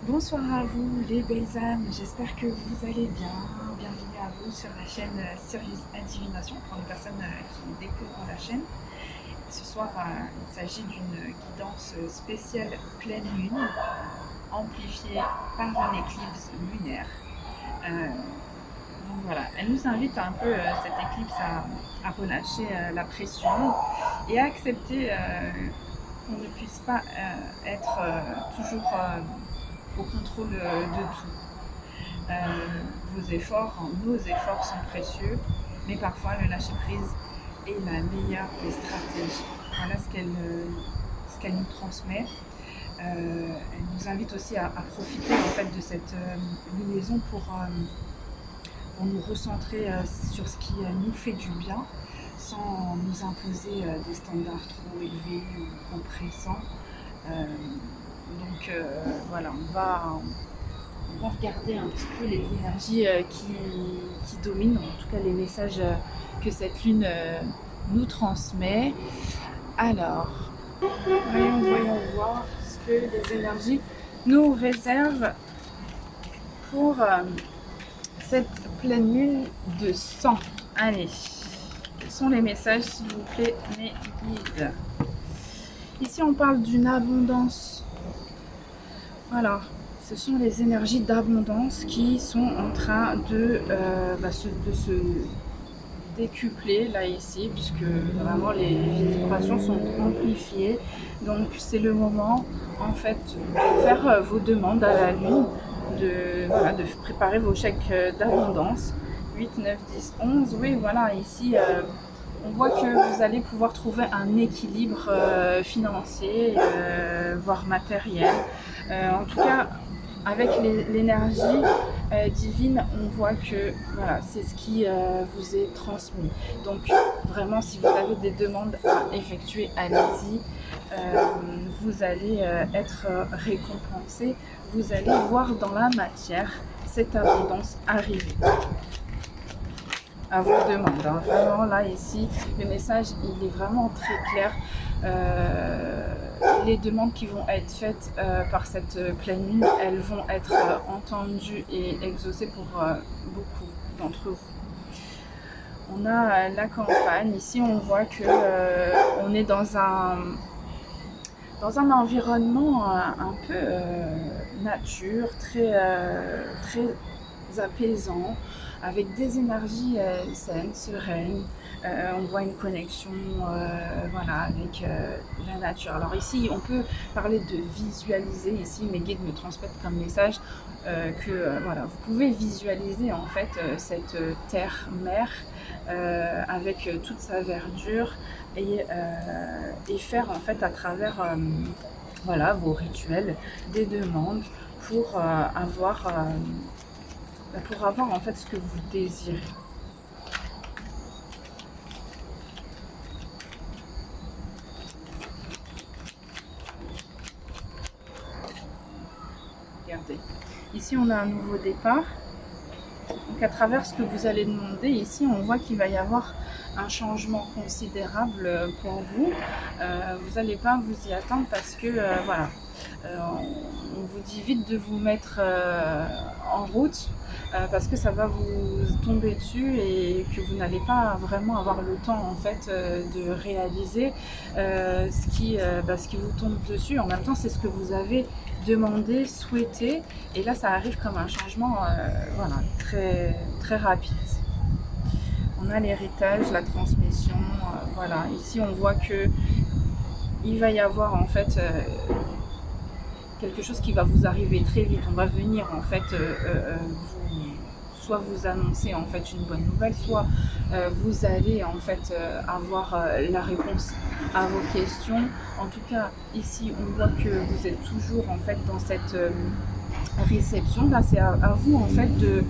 Bonsoir à vous les belles âmes, j'espère que vous allez bien. Bienvenue à vous sur la chaîne Sirius Divination pour les personnes qui découvrent la chaîne. Ce soir, il s'agit d'une guidance spéciale pleine lune, amplifiée par une éclipse lunaire. Donc voilà, elle nous invite un peu, cette éclipse, à relâcher la pression et à accepter qu'on ne puisse pas être toujours au contrôle de tout. Nos efforts sont précieux, mais parfois le lâcher prise est la meilleure des stratégies. Voilà ce qu'elle nous transmet. Elle nous invite aussi à profiter en fait de cette lunaison pour nous recentrer sur ce qui nous fait du bien, sans nous imposer des standards trop élevés ou oppressants. Voilà, on va regarder un petit peu les énergies qui dominent, en tout cas les messages que cette lune nous transmet. Alors, voyons voir ce que les énergies nous réservent pour cette pleine lune de sang. Allez, quels sont les messages, s'il vous plaît, mes guides? Ici, on parle d'une abondance. Voilà, ce sont les énergies d'abondance qui sont en train de se décupler là ici, puisque vraiment les vibrations sont amplifiées. Donc c'est le moment en fait de faire vos demandes à la lune, de préparer vos chèques d'abondance. 8, 9, 10, 11, oui voilà, ici on voit que vous allez pouvoir trouver un équilibre financier, voire matériel. En tout cas, avec l'énergie divine, on voit que voilà, c'est ce qui vous est transmis. Donc vraiment, si vous avez des demandes à effectuer, allez-y. Vous allez être récompensé. Vous allez voir dans la matière cette abondance arriver à vos demandes. Hein. Vraiment, là, ici, le message, il est vraiment très clair. Les demandes qui vont être faites par cette pleine lune, elles vont être entendues et exaucées pour beaucoup d'entre vous. On a la campagne. Ici, on voit que on est dans un environnement un peu nature, très apaisant, avec des énergies saines, sereines. On voit une connexion avec la nature. Alors ici, on peut parler de visualiser. Ici, mes guides me transmettent comme message que vous pouvez visualiser en fait cette terre-mère avec toute sa verdure et faire en fait à travers vos rituels des demandes pour avoir en fait ce que vous désirez. Regardez, ici on a un nouveau départ. Donc à travers ce que vous allez demander, ici on voit qu'il va y avoir un changement considérable pour vous. Vous n'allez pas vous y attendre parce que on vous dit vite de vous mettre en route parce que ça va vous tomber dessus et que vous n'allez pas vraiment avoir le temps en fait de réaliser ce qui vous tombe dessus. En même temps, c'est ce que vous avez demandé, souhaité, et là ça arrive comme un changement très, très rapide. On a l'héritage, la transmission, ici on voit que il va y avoir en fait quelque chose qui va vous arriver très vite. On va venir en fait soit vous annoncer en fait une bonne nouvelle, soit vous allez en fait avoir la réponse à vos questions. En tout cas, ici on voit que vous êtes toujours en fait dans cette réception. Là, c'est à vous en fait de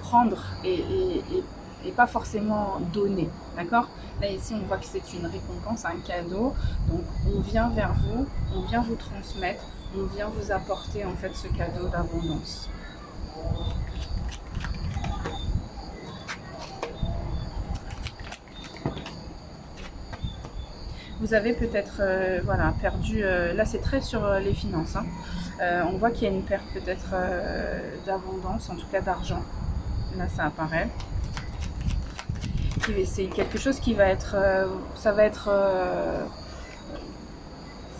prendre et pas forcément donner, d'accord? Là ici on voit que c'est une récompense, un cadeau, donc on vient vers vous, on vient vous transmettre, on vient vous apporter en fait ce cadeau d'abondance. vous avez peut-être voilà, perdu, là c'est très sur les finances, hein. On voit qu'il y a une perte peut-être d'abondance, en tout cas d'argent, là ça apparaît. C'est quelque chose qui va être, ça va être,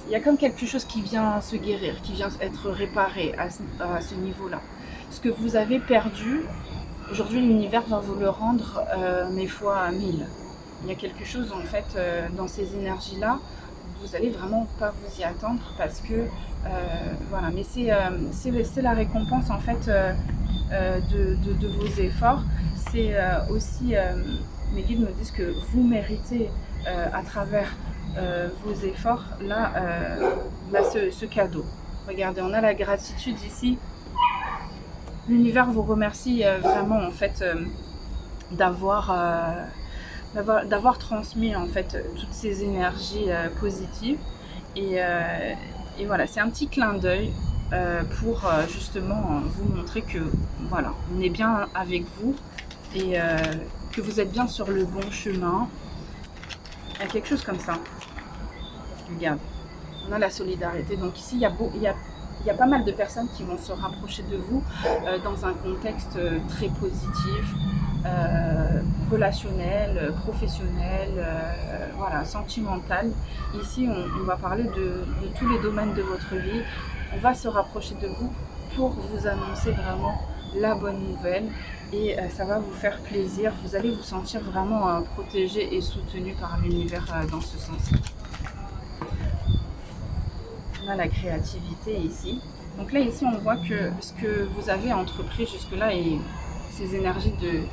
il y a comme quelque chose qui vient se guérir, qui vient être réparé à ce niveau-là. Ce que vous avez perdu, aujourd'hui l'univers va vous le rendre, mais fois 1000. Il y a quelque chose en fait dans ces énergies-là, vous allez vraiment pas vous y attendre parce que voilà, mais c'est la récompense en fait de vos efforts. C'est aussi, mes guides me disent que vous méritez à travers vos efforts là, ce cadeau. Regardez, on a la gratitude ici. L'univers vous remercie vraiment en fait d'avoir transmis en fait toutes ces énergies positives et voilà, c'est un petit clin d'œil pour justement vous montrer que voilà, on est bien avec vous et que vous êtes bien sur le bon chemin. Il y a quelque chose comme ça. Regarde, on a la solidarité. Donc ici, il y a pas mal de personnes qui vont se rapprocher de vous dans un contexte très positif, relationnel, professionnel, voilà, sentimental. Ici, on va parler de tous les domaines de votre vie. On va se rapprocher de vous pour vous annoncer vraiment la bonne nouvelle et ça va vous faire plaisir. Vous allez vous sentir vraiment protégé et soutenu par l'univers dans ce sens. On a la créativité ici. Donc là, ici, on voit que ce que vous avez entrepris jusque-là et ces énergies de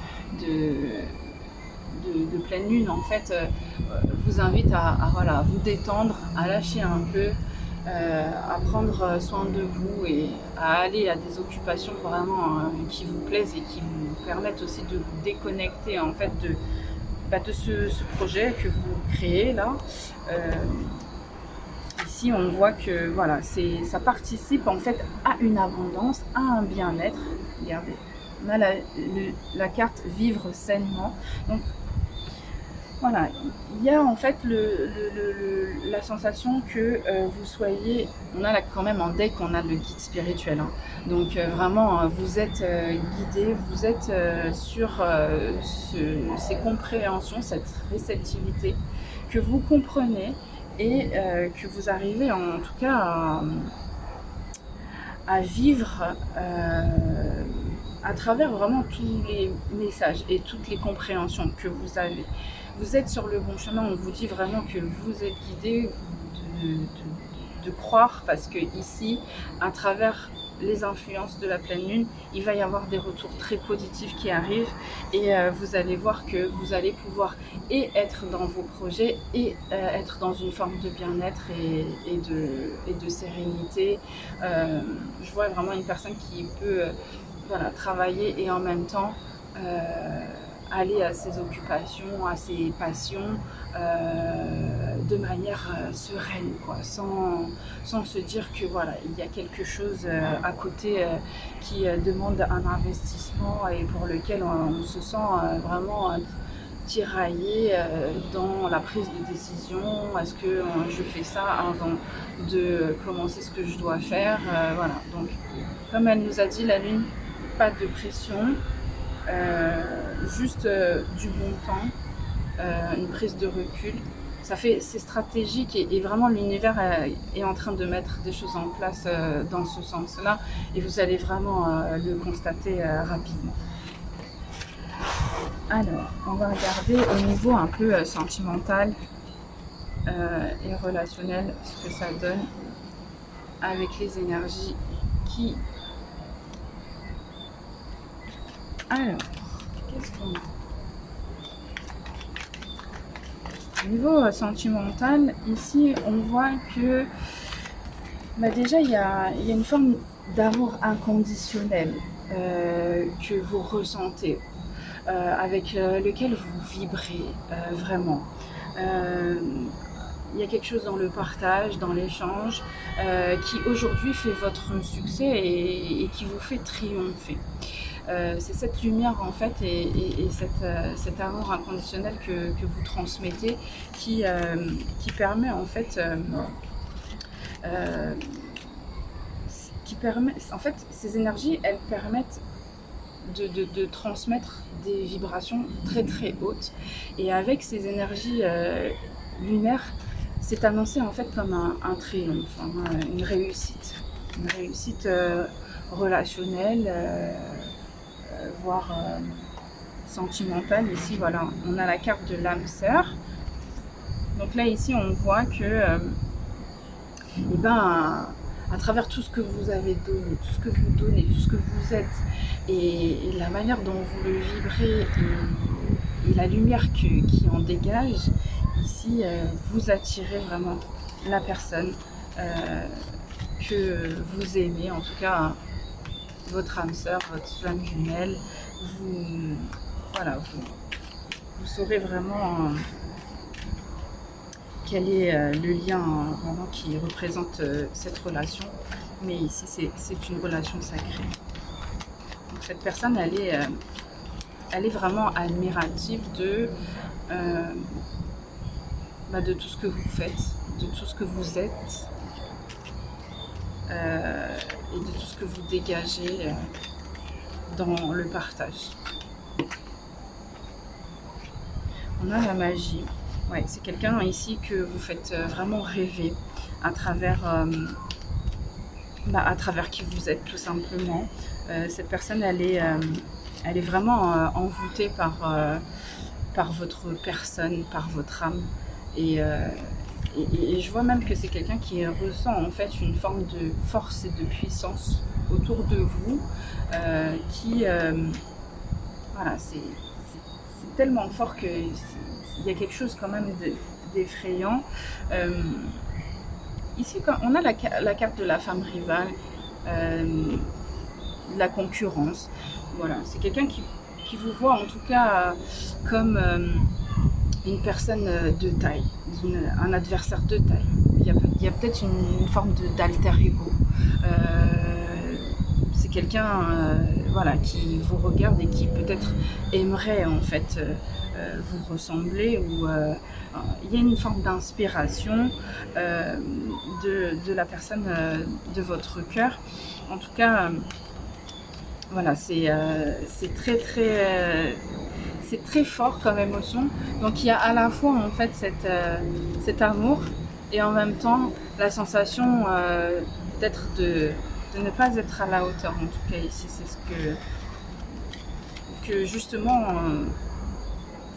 pleine lune, en fait, vous invitent à voilà, vous détendre, à lâcher un peu, à prendre soin de vous et à aller à des occupations vraiment qui vous plaisent et qui vous permettent aussi de vous déconnecter en fait de ce projet que vous créez là. Ici, on voit que voilà, ça participe en fait à une abondance, à un bien-être. Regardez, on a la carte vivre sainement. Donc voilà, il y a en fait la sensation que vous soyez, on a là quand même en deck, on a le guide spirituel, hein. Donc vraiment vous êtes guidé, vous êtes sur ces compréhensions, cette réceptivité, que vous comprenez et que vous arrivez en tout cas à vivre à travers vraiment tous les messages et toutes les compréhensions que vous avez. Vous êtes sur le bon chemin, on vous dit vraiment que vous êtes guidé de croire parce que ici, à travers les influences de la pleine lune, il va y avoir des retours très positifs qui arrivent et vous allez voir que vous allez pouvoir et être dans vos projets et être dans une forme de bien-être et de sérénité. Je vois vraiment une personne qui peut voilà, travailler et en même temps aller à ses occupations, à ses passions de manière sereine, quoi, sans se dire que voilà, il y a quelque chose à côté qui demande un investissement et pour lequel on se sent vraiment tiraillé dans la prise de décision. Est-ce que je fais ça avant de commencer ce que je dois faire, voilà. Donc, comme elle nous a dit, la lune, pas de pression, juste du bon temps, une prise de recul. C'est stratégique et vraiment l'univers est en train de mettre des choses en place dans ce sens-là et vous allez vraiment le constater rapidement. Alors, on va regarder au niveau un peu sentimental et relationnel ce que ça donne avec les énergies qui... Alors, qu'est-ce qu'on a? Au niveau sentimental, ici, on voit que déjà, il y a une forme d'amour inconditionnel que vous ressentez, avec lequel vous vibrez vraiment. Il y a quelque chose dans le partage, dans l'échange, qui aujourd'hui fait votre succès et qui vous fait triompher. c'est cette lumière en fait et cet amour inconditionnel que vous transmettez qui permet en fait en fait ces énergies elles permettent de transmettre des vibrations très très hautes et avec ces énergies lunaires c'est annoncé en fait comme un triomphe, une réussite relationnelle, voire sentimentale. Ici, voilà, on a la carte de l'âme sœur. Donc là, ici, on voit que, eh ben, à travers tout ce que vous avez donné, tout ce que vous donnez, tout ce que vous êtes, et la manière dont vous le vibrez, et la lumière qui en dégage, ici, vous attirez vraiment la personne que vous aimez, en tout cas votre âme sœur, votre flamme jumelle. Voilà, vous saurez vraiment quel est le lien vraiment qui représente cette relation. Mais ici, c'est une relation sacrée. Donc, cette personne, elle est vraiment admirative de tout ce que vous faites, de tout ce que vous êtes et de tout ce que vous dégagez dans le partage. On a la magie. Ouais, c'est quelqu'un ici que vous faites vraiment rêver à travers qui vous êtes tout simplement. Cette personne, elle est vraiment envoûtée par votre personne, par votre âme. Et je vois même que c'est quelqu'un qui ressent en fait une forme de force et de puissance autour de vous voilà, c'est tellement fort qu'il y a quelque chose quand même d'effrayant. Ici, quand on a la carte de la femme rivale, de la concurrence. Voilà, c'est quelqu'un qui vous voit en tout cas comme une personne de taille, un adversaire de taille. Il y a peut-être une forme d'alter ego. C'est quelqu'un voilà, qui vous regarde et qui peut-être aimerait en fait vous ressembler ou il y a une forme d'inspiration de la personne de votre cœur. En tout cas, voilà, c'est très fort comme émotion. Donc il y a à la fois en fait cet amour et en même temps la sensation peut-être de ne pas être à la hauteur. En tout cas ici, c'est ce que justement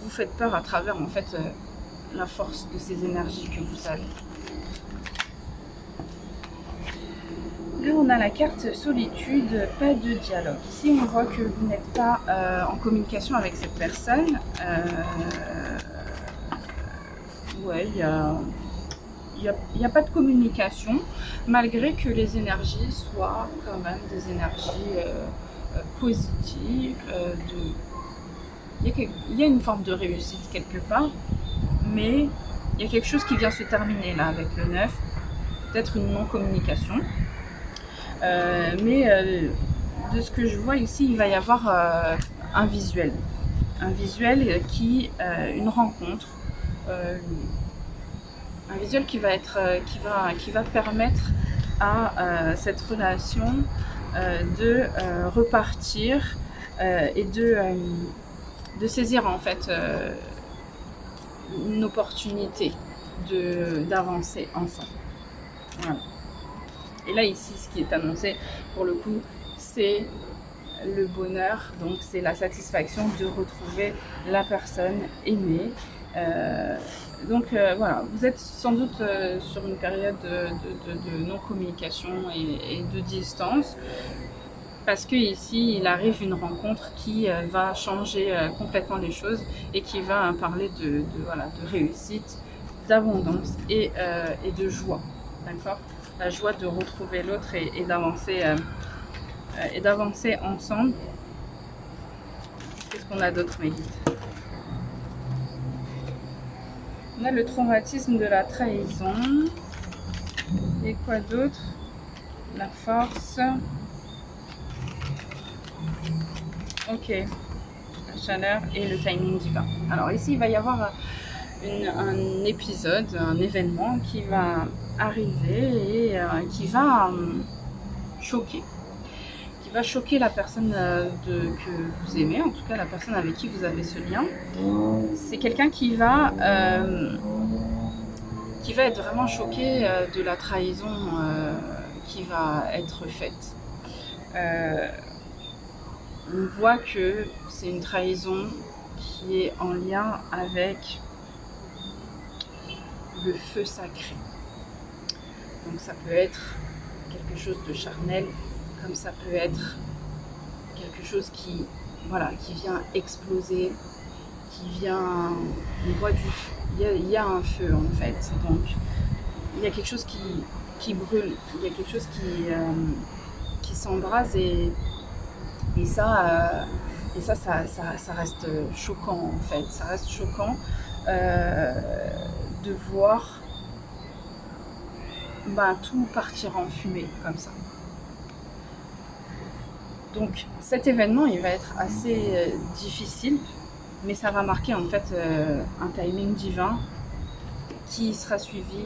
vous faites peur à travers en fait la force de ces énergies que vous avez. Là, on a la carte solitude, pas de dialogue. Ici, on voit que vous n'êtes pas en communication avec cette personne. Ouais, il n'y a pas de communication, malgré que les énergies soient quand même des énergies positives. Il y a une forme de réussite quelque part, mais il y a quelque chose qui vient se terminer là avec le 9, peut-être une non-communication. Mais de ce que je vois ici, il va y avoir un visuel qui, une rencontre, un visuel qui va permettre à cette relation de repartir et de saisir en fait une opportunité d'avancer ensemble. Voilà. Et là ici, ce qui est annoncé pour le coup, c'est le bonheur, donc c'est la satisfaction de retrouver la personne aimée. Donc voilà, vous êtes sans doute sur une période de non-communication et de distance, parce que ici il arrive une rencontre qui va changer complètement les choses et qui va parler de réussite, d'abondance et de joie, d'accord ? La joie de retrouver l'autre et d'avancer ensemble. Qu'est-ce qu'on a d'autre, Mégith ? On a le traumatisme de la trahison. Et quoi d'autre ? La force. Ok, la chaleur et le timing divin. Alors ici, il va y avoir un épisode, un événement qui va arriver et qui va choquer. Qui va choquer la personne que vous aimez, en tout cas la personne avec qui vous avez ce lien. C'est quelqu'un qui va être vraiment choqué de la trahison qui va être faite. On voit que c'est une trahison qui est en lien avec le feu sacré. Donc ça peut être quelque chose de charnel, comme ça peut être quelque chose qui vient exploser, qui vient... On voit il y a un feu en fait, donc il y a quelque chose qui brûle, il y a quelque chose qui s'embrase et ça reste choquant en fait. Ça reste choquant de voir tout partir en fumée comme ça. Donc cet événement, il va être assez difficile, mais ça va marquer en fait un timing divin qui sera suivi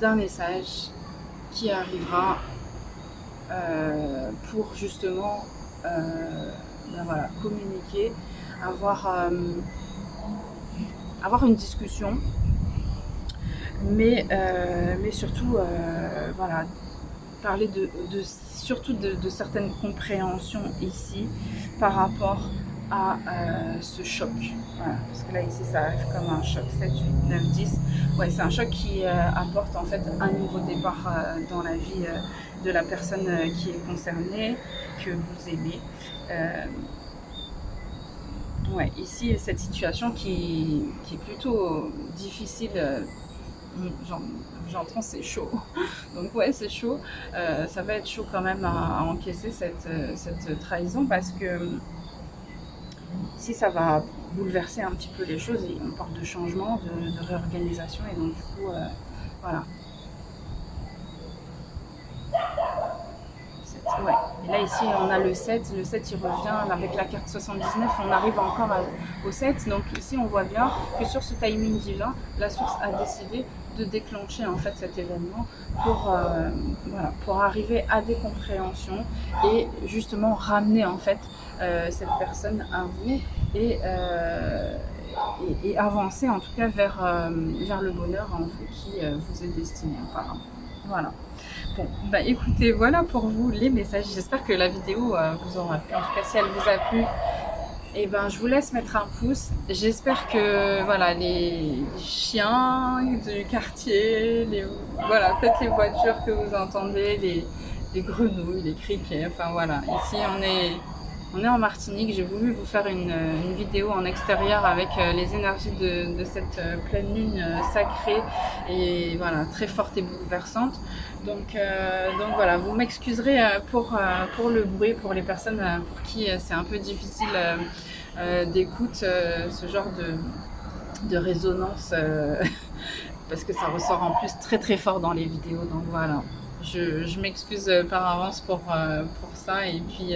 d'un message qui arrivera pour justement communiquer, avoir une discussion, mais surtout parler surtout de certaines compréhensions ici par rapport à ce choc. Voilà, parce que là ici ça arrive comme un choc 7, 8, 9, 10. Ouais, c'est un choc qui apporte en fait un nouveau départ dans la vie de la personne qui est concernée, que vous aimez. Ici cette situation qui est plutôt difficile. J'entends, c'est chaud. Donc ouais, c'est chaud. Ça va être chaud quand même à encaisser cette trahison, parce que si ça va bouleverser un petit peu les choses, et on parle de changement, de réorganisation, et donc du coup, voilà. Ouais. Et là ici on a le 7 il revient avec la carte 79, on arrive encore au 7, donc ici on voit bien que sur ce timing divin, la source a décidé de déclencher en fait cet événement pour arriver à des compréhensions et justement ramener en fait cette personne à vous et avancer en tout cas vers le bonheur en vous qui vous est destiné apparemment. Voilà. Bon, écoutez, voilà pour vous les messages. J'espère que la vidéo vous aura plu. En tout cas, si elle vous a plu, je vous laisse mettre un pouce. J'espère que les chiens du quartier, peut-être les voitures que vous entendez, les grenouilles, les criquets, ici on est en Martinique. J'ai voulu vous faire une vidéo en extérieur avec les énergies de cette pleine lune sacrée et très forte et bouleversante. Donc vous m'excuserez pour le bruit, pour les personnes pour qui c'est un peu difficile d'écoute, ce genre de résonance, parce que ça ressort en plus très très fort dans les vidéos. Donc voilà. Je m'excuse par avance pour ça, et puis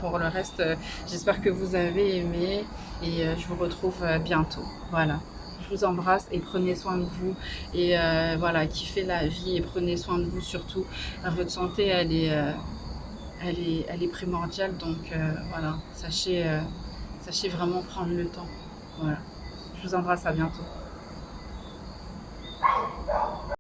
pour le reste, j'espère que vous avez aimé, et je vous retrouve bientôt. Voilà, je vous embrasse et prenez soin de vous, et kiffez la vie et prenez soin de vous surtout. Votre santé elle est primordiale, donc sachez vraiment prendre le temps. Voilà, je vous embrasse, à bientôt.